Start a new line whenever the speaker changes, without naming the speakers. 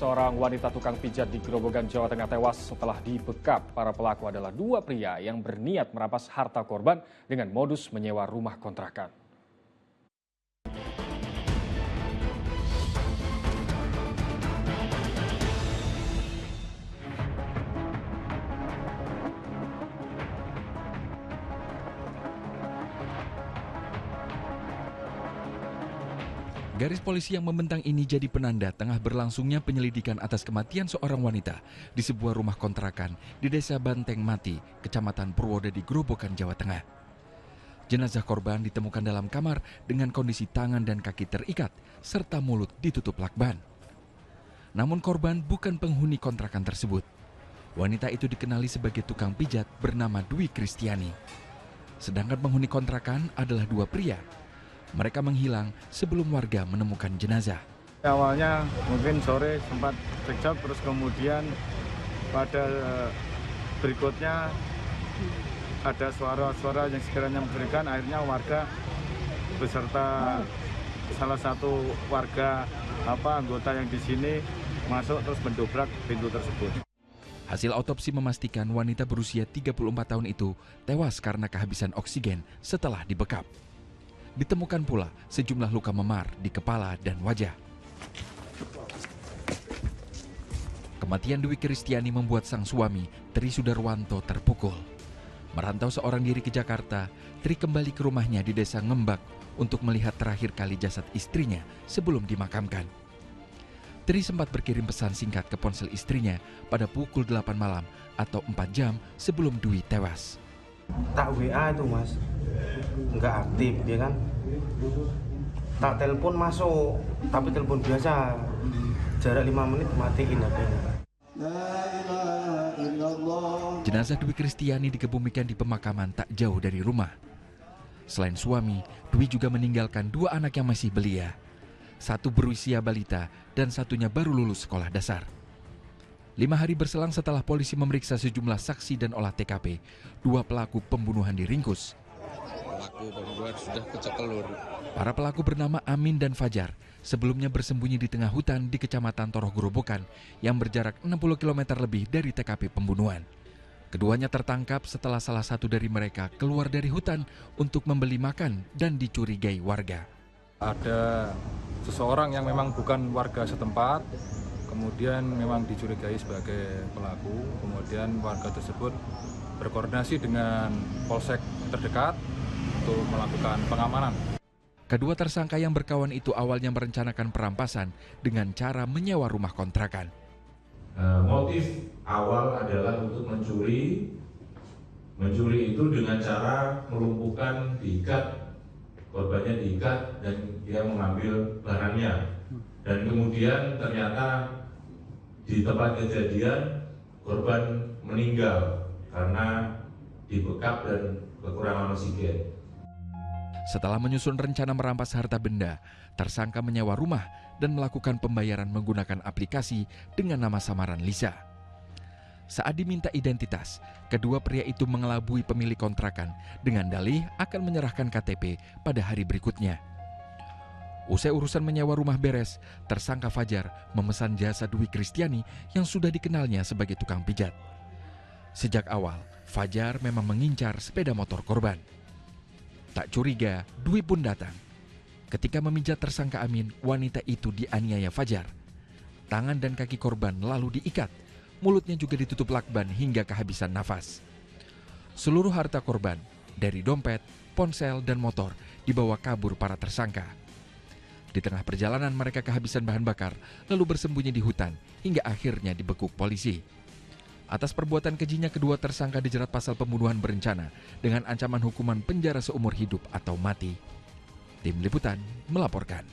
Seorang wanita tukang pijat di Grobogan, Jawa Tengah tewas setelah dibekap. Para pelaku adalah dua pria yang berniat merampas harta korban dengan modus menyewa rumah kontrakan.
Garis polisi yang membentang ini jadi penanda tengah berlangsungnya penyelidikan atas kematian seorang wanita di sebuah rumah kontrakan di Desa Banteng Mati, Kecamatan Purwodadi, Grobogan, Jawa Tengah. Jenazah korban ditemukan dalam kamar dengan kondisi tangan dan kaki terikat serta mulut ditutup lakban. Namun korban bukan penghuni kontrakan tersebut. Wanita itu dikenali sebagai tukang pijat bernama Dwi Kristiani. Sedangkan penghuni kontrakan adalah dua pria. Mereka menghilang sebelum warga menemukan jenazah.
Awalnya mungkin sore sempat cekcok, terus kemudian pada berikutnya ada suara-suara yang sekiranya mencurigakan. Akhirnya warga beserta salah satu warga anggota yang di sini masuk terus mendobrak pintu tersebut.
Hasil autopsi memastikan wanita berusia 34 tahun itu tewas karena kehabisan oksigen setelah dibekap. Ditemukan pula sejumlah luka memar di kepala dan wajah. Kematian Dwi Kristiani membuat sang suami, Tri Sudarwanto, terpukul. Merantau seorang diri ke Jakarta, Tri kembali ke rumahnya di Desa Ngembak untuk melihat terakhir kali jasad istrinya sebelum dimakamkan. Tri sempat berkirim pesan singkat ke ponsel istrinya pada pukul 8 malam atau 4 jam sebelum Dwi tewas.
Tak WA itu mas, nggak aktif ya kan. Tak telepon masuk, tapi telepon biasa. Jarak 5 menit matiin HP-nya.
Jenazah Dwi Kristiani dikebumikan di pemakaman tak jauh dari rumah. Selain suami, Dwi juga meninggalkan dua anak yang masih belia. Satu berusia balita dan satunya baru lulus sekolah dasar. 5 hari berselang setelah polisi memeriksa sejumlah saksi dan olah TKP, dua pelaku pembunuhan diringkus.
Pelaku pembunuhan sudah kecekelur.
Para pelaku bernama Amin dan Fajar, sebelumnya bersembunyi di tengah hutan di Kecamatan Toroh Grobogan yang berjarak 60 km lebih dari TKP pembunuhan. Keduanya tertangkap setelah salah satu dari mereka keluar dari hutan untuk membeli makan dan dicurigai warga.
Ada seseorang yang memang bukan warga setempat, kemudian memang dicurigai sebagai pelaku. Kemudian warga tersebut berkoordinasi dengan polsek terdekat untuk melakukan pengamanan.
Kedua tersangka yang berkawan itu awalnya merencanakan perampasan dengan cara menyewa rumah kontrakan.
Motif awal adalah untuk mencuri itu dengan cara melumpuhkan, diikat, korbannya diikat dan dia mengambil barangnya. Dan kemudian ternyata di tempat kejadian korban meninggal karena dibekap dan kekurangan oksigen.
Setelah menyusun rencana merampas harta benda, tersangka menyewa rumah dan melakukan pembayaran menggunakan aplikasi dengan nama samaran Lisa. Saat diminta identitas, kedua pria itu mengelabui pemilik kontrakan dengan dalih akan menyerahkan KTP pada hari berikutnya. Usai urusan menyewa rumah beres, tersangka Fajar memesan jasa Dwi Kristiani yang sudah dikenalnya sebagai tukang pijat. Sejak awal, Fajar memang mengincar sepeda motor korban. Tak curiga, Dwi pun datang. Ketika memijat tersangka Amin, wanita itu dianiaya Fajar. Tangan dan kaki korban lalu diikat, mulutnya juga ditutup lakban hingga kehabisan nafas. Seluruh harta korban, dari dompet, ponsel, dan motor, dibawa kabur para tersangka. Di tengah perjalanan mereka kehabisan bahan bakar, lalu bersembunyi di hutan, hingga akhirnya dibekuk polisi. Atas perbuatan kejinya, kedua tersangka dijerat pasal pembunuhan berencana dengan ancaman hukuman penjara seumur hidup atau mati. Tim Liputan melaporkan.